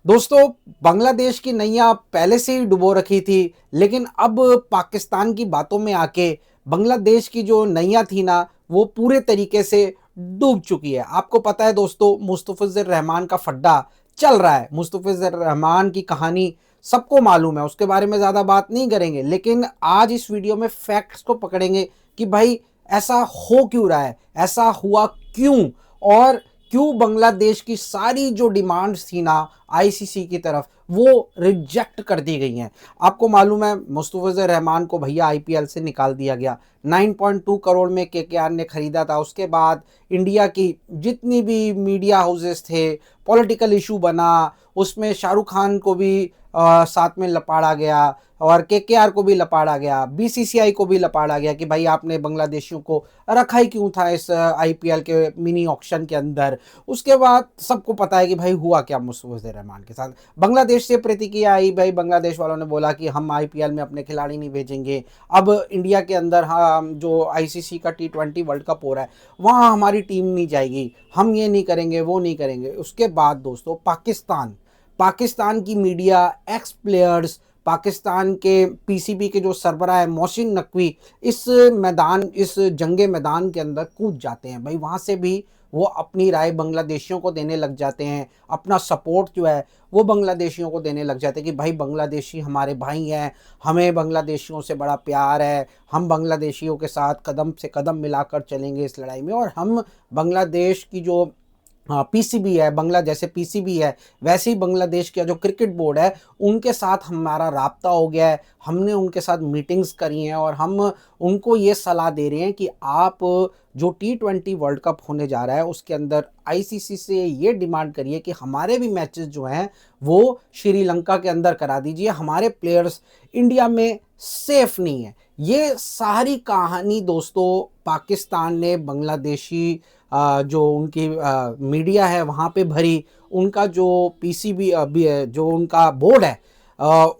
दोस्तों, बांग्लादेश की नैया पहले से ही डुबो रखी थी, लेकिन अब पाकिस्तान की बातों में आके बांग्लादेश की जो नैया थी ना, वो पूरे तरीके से डूब चुकी है। आपको पता है दोस्तों, मुस्तफिजुर रहमान का फड्डा चल रहा है। मुस्तफिजुर रहमान की कहानी सबको मालूम है, उसके बारे में ज़्यादा बात नहीं करेंगे, लेकिन आज इस वीडियो में फैक्ट्स को पकड़ेंगे कि भाई ऐसा हो क्यों रहा है, ऐसा हुआ क्यों, और क्यों बांग्लादेश की सारी जो डिमांड्स थी ना आईसीसी की तरफ, वो रिजेक्ट कर दी गई हैं। आपको मालूम है, मुस्तफिजुर रहमान को भैया आईपीएल से निकाल दिया गया। 9.2 करोड़ में केकेआर ने खरीदा था। उसके बाद इंडिया की जितनी भी मीडिया हाउसेस थे, पॉलिटिकल इशू बना, उसमें शाहरुख खान को भी साथ में लपाड़ा गया और केकेआर को भी लपाड़ा गया, बीसीसीआई को भी लपाड़ा गया कि भाई आपने बांग्लादेशियों को रखा ही क्यों था इस आईपीएल के मिनी ऑक्शन के अंदर। उसके बाद सबको पता है कि भाई हुआ क्या मुस्तफिजुर रहमान के साथ। बांग्लादेश से प्रतिक्रिया आई, भाई बांग्लादेश वालों ने बोला कि हम आईपीएल में अपने खिलाड़ी नहीं भेजेंगे। अब इंडिया के अंदर हाँ, जो आईसीसी का T20 वर्ल्ड कप हो रहा है, वहाँ हमारी टीम नहीं जाएगी, हम ये नहीं करेंगे, वो नहीं करेंगे। उसके बाद दोस्तों, पाकिस्तान की मीडिया, एक्स प्लेयर्स, पाकिस्तान के पीसीबी के जो सरबराह है मोहसिन नकवी, इस जंगे मैदान के अंदर कूद जाते हैं। भाई वहाँ से भी वो अपनी राय बांग्लादेशियों को देने लग जाते हैं, अपना सपोर्ट जो है वो बांग्लादेशियों को देने लग जाते हैं कि भाई बांग्लादेशी हमारे भाई हैं, हमें बांग्लादेशियों से बड़ा प्यार है, हम बांग्लादेशियों के साथ कदम से कदम मिलाकर चलेंगे इस लड़ाई में। और हम बांग्लादेश की जो पीसीबी है, बांग्ला जैसे पीसीबी है वैसे ही बांग्लादेश का जो क्रिकेट बोर्ड है उनके साथ हमारा राब्ता हो गया है। हमने उनके साथ मीटिंग्स करी हैं और हम उनको ये सलाह दे रहे हैं कि आप जो T20 वर्ल्ड कप होने जा रहा है उसके अंदर आईसीसी से ये डिमांड करिए कि हमारे भी मैचेस जो हैं वो श्रीलंका के अंदर करा दीजिए, हमारे प्लेयर्स इंडिया में सेफ नहीं है। ये सारी कहानी दोस्तों पाकिस्तान ने बांग्लादेशी जो उनकी मीडिया है वहाँ पे भरी, उनका जो पीसीबी जो उनका बोर्ड है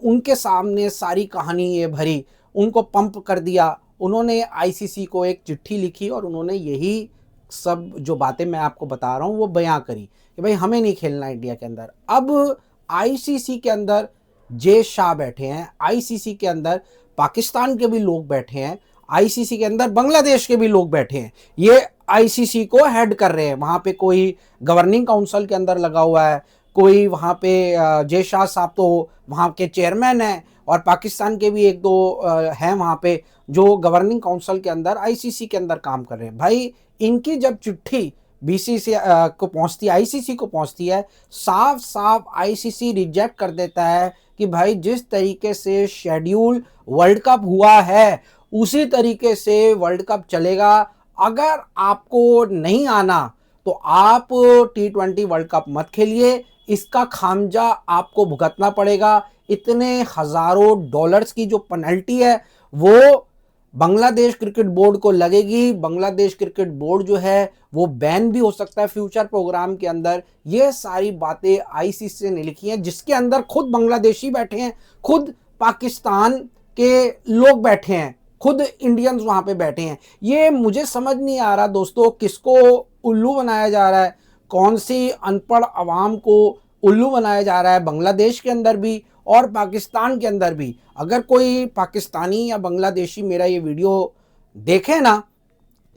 उनके सामने सारी कहानी ये भरी, उनको पंप कर दिया। उन्होंने आईसीसी को एक चिट्ठी लिखी और उन्होंने यही सब जो बातें मैं आपको बता रहा हूँ वो बयां करी कि भाई हमें नहीं खेलना इंडिया के अंदर। अब आईसीसी के अंदर जे शाह बैठे हैं, आईसीसी के अंदर पाकिस्तान के भी लोग बैठे हैं, आईसीसी के अंदर बांग्लादेश के भी लोग बैठे हैं, ये आईसीसी को हेड कर रहे हैं। वहां पे कोई गवर्निंग काउंसिल के अंदर लगा हुआ है, कोई वहां पे जय शाह साहब तो वहां के चेयरमैन हैं, और पाकिस्तान के भी एक दो हैं वहां पे जो गवर्निंग काउंसिल के अंदर आईसीसी के अंदर काम कर रहे हैं। भाई इनकी जब चिट्ठी बीसीसी को पहुंचती है, आईसीसी को पहुंचती है, साफ साफ आईसीसी रिजेक्ट कर देता है कि भाई जिस तरीके से शेड्यूल वर्ल्ड कप हुआ है उसी तरीके से वर्ल्ड कप चलेगा। अगर आपको नहीं आना तो आप T20 वर्ल्ड कप मत खेलिए, इसका खामजा आपको भुगतना पड़ेगा। इतने हजारों डॉलर्स की जो पेनल्टी है वो बांग्लादेश क्रिकेट बोर्ड को लगेगी। बांग्लादेश क्रिकेट बोर्ड जो है वो बैन भी हो सकता है फ्यूचर प्रोग्राम के अंदर। ये सारी बातें आईसीसी ने लिखी हैं, जिसके अंदर खुद बांग्लादेशी बैठे हैं, खुद पाकिस्तान के लोग बैठे हैं, खुद इंडियंस वहां पे बैठे हैं। ये मुझे समझ नहीं आ रहा दोस्तों, किसको उल्लू बनाया जा रहा है, कौन सी अनपढ़ आवाम को उल्लू बनाया जा रहा है, बांग्लादेश के अंदर भी और पाकिस्तान के अंदर भी। अगर कोई पाकिस्तानी या बांग्लादेशी मेरा ये वीडियो देखे ना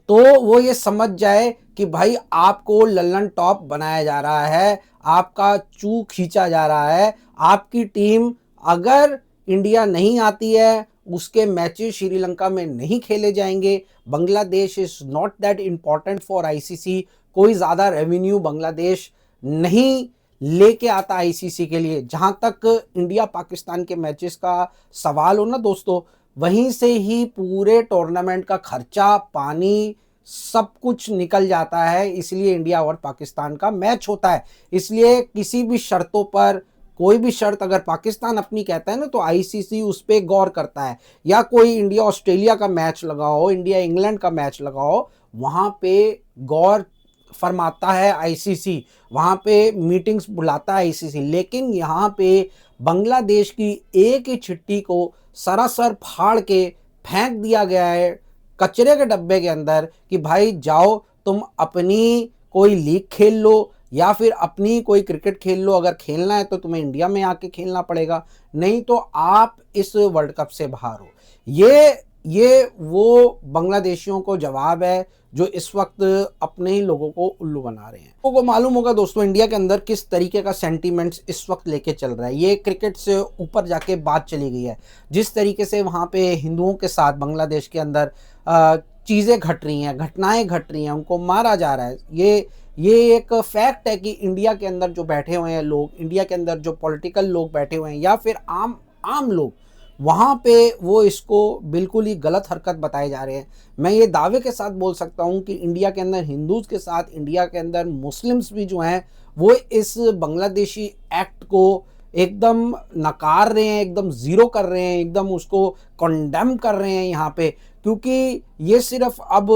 तो वो ये समझ जाए कि भाई आपको लल्लन टॉप बनाया जा रहा है, आपका चू खींचा जा रहा है। आपकी टीम अगर इंडिया नहीं आती है, उसके मैचेस श्रीलंका में नहीं खेले जाएंगे। Bangladesh is not that important for ICC. कोई ज़्यादा रेवेन्यू बांग्लादेश नहीं लेके आता आईसीसी के लिए। जहां तक इंडिया पाकिस्तान के मैचेस का सवाल हो ना दोस्तों, वहीं से ही पूरे टूर्नामेंट का खर्चा पानी सब कुछ निकल जाता है। इसलिए इंडिया और पाकिस्तान का मैच होता है। इसलिए किसी भी शर्तों पर, कोई भी शर्त अगर पाकिस्तान अपनी कहता है ना तो आईसीसी उस पर गौर करता है। या कोई इंडिया ऑस्ट्रेलिया का मैच लगा हो, इंडिया इंग्लैंड का मैच लगा हो, वहां पे गौर फरमाता है आईसीसी, वहां पे मीटिंग्स बुलाता है आईसीसी। लेकिन यहाँ पे बांग्लादेश की एक ही चिट्ठी को सरासर फाड़ के फेंक दिया गया है कचरे के डब्बे के अंदर कि भाई जाओ तुम अपनी कोई लीग खेल लो या फिर अपनी कोई क्रिकेट खेल लो, अगर खेलना है तो तुम्हें इंडिया में आके खेलना पड़ेगा, नहीं तो आप इस वर्ल्ड कप से बाहर हो। ये वो बांग्लादेशियों को जवाब है जो इस वक्त अपने ही लोगों को उल्लू बना रहे हैं। लोगों को मालूम होगा दोस्तों इंडिया के अंदर किस तरीके का सेंटीमेंट्स इस वक्त लेके चल रहा है। ये क्रिकेट से ऊपर जाके बात चली गई है। जिस तरीके से वहाँ पे हिंदुओं के साथ बांग्लादेश के अंदर चीज़ें घट रही हैं, घटनाएं घट रही हैं, उनको मारा जा रहा है, ये एक फैक्ट है कि इंडिया के अंदर जो बैठे हुए हैं लोग, इंडिया के अंदर जो पॉलिटिकल लोग बैठे हुए हैं या फिर आम लोग, वहाँ पे वो इसको बिल्कुल ही गलत हरकत बताए जा रहे हैं। मैं ये दावे के साथ बोल सकता हूँ कि इंडिया के अंदर हिंदूज़ के साथ इंडिया के अंदर मुस्लिम्स भी जो हैं वो इस बांग्लादेशी एक्ट को एकदम नकार रहे हैं, एकदम ज़ीरो कर रहे हैं, एकदम उसको कंडेम कर रहे हैं यहाँ पे। क्योंकि ये सिर्फ अब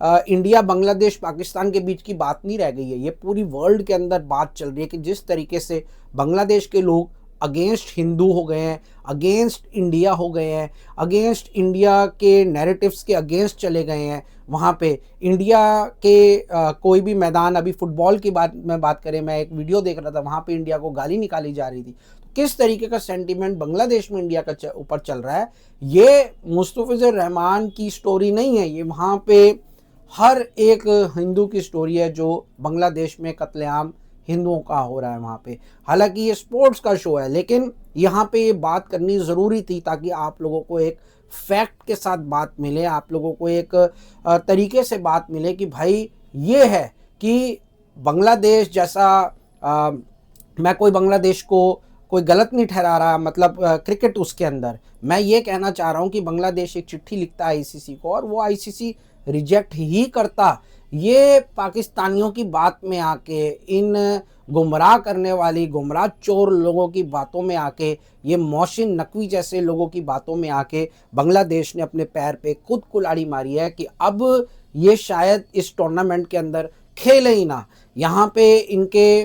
इंडिया, बांग्लादेश, पाकिस्तान के बीच की बात नहीं रह गई है, ये पूरी वर्ल्ड के अंदर बात चल रही है कि जिस तरीके से बांग्लादेश के लोग अगेंस्ट हिंदू हो गए हैं, अगेंस्ट इंडिया हो गए हैं, अगेंस्ट इंडिया के नैरेटिव्स के अगेंस्ट चले गए हैं। वहाँ पे इंडिया के कोई भी मैदान, अभी फुटबॉल की बात करें, मैं एक वीडियो देख रहा था, वहाँ पे इंडिया को गाली निकाली जा रही थी। तो किस तरीके का सेंटीमेंट बांग्लादेश में इंडिया का ऊपर चल रहा है, ये मुस्तफिजुर रहमान की स्टोरी नहीं है, ये वहाँ पे हर एक हिंदू की स्टोरी है जो बांग्लादेश में कत्लेआम हिंदुओं का हो रहा है वहाँ पे। हालांकि ये स्पोर्ट्स का शो है, लेकिन यहाँ पे ये बात करनी ज़रूरी थी ताकि आप लोगों को एक फैक्ट के साथ बात मिले, आप लोगों को एक तरीके से बात मिले कि भाई ये है कि बांग्लादेश जैसा मैं कोई बांग्लादेश को कोई गलत नहीं ठहरा रहा, मतलब क्रिकेट उसके अंदर मैं ये कहना चाह रहा हूँ कि बांग्लादेश एक चिट्ठी लिखता है आईसीसी को और वो आईसीसी रिजेक्ट ही करता। ये पाकिस्तानियों की बात में आके, इन गुमराह करने वाली, गुमराह चोर लोगों की बातों में आके, ये मोहसिन नकवी जैसे लोगों की बातों में आके बांग्लादेश ने अपने पैर पे खुद कुल्हाड़ी मारी है कि अब ये शायद इस टूर्नामेंट के अंदर खेले ही ना। यहाँ पे इनके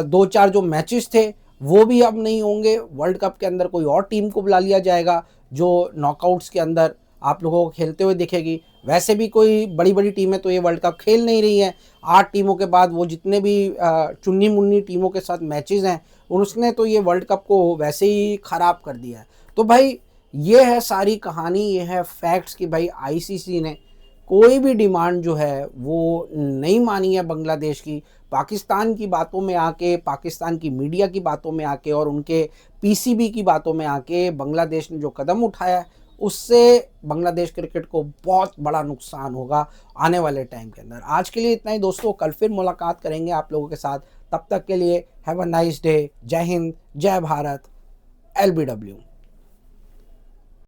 2-4 जो मैचेस थे वो भी अब नहीं होंगे। वर्ल्ड कप के अंदर कोई और टीम को बुला लिया जाएगा जो नॉकआउट्स के अंदर आप लोगों को खेलते हुए दिखेगी। वैसे भी कोई बड़ी बड़ी टीमें तो ये वर्ल्ड कप खेल नहीं रही हैं। 8 टीमों के बाद वो जितने भी चुन्नी मुन्नी टीमों के साथ मैचेस हैं उसने तो ये वर्ल्ड कप को वैसे ही ख़राब कर दिया है। तो भाई ये है सारी कहानी, ये है फैक्ट्स कि भाई आईसीसी ने कोई भी डिमांड जो है वो नहीं मानी है बांग्लादेश की। पाकिस्तान की बातों में आके, पाकिस्तान की मीडिया की बातों में आके और उनके पीसीबी की बातों में आके बांग्लादेश ने जो कदम उठाया उससे बांग्लादेश क्रिकेट को बहुत बड़ा नुकसान होगा आने वाले टाइम के अंदर। आज के लिए इतना ही दोस्तों, कल फिर मुलाकात करेंगे आप लोगों के साथ। तब तक के लिए हैव अ नाइस डे। जय हिंद, जय भारत, LBW।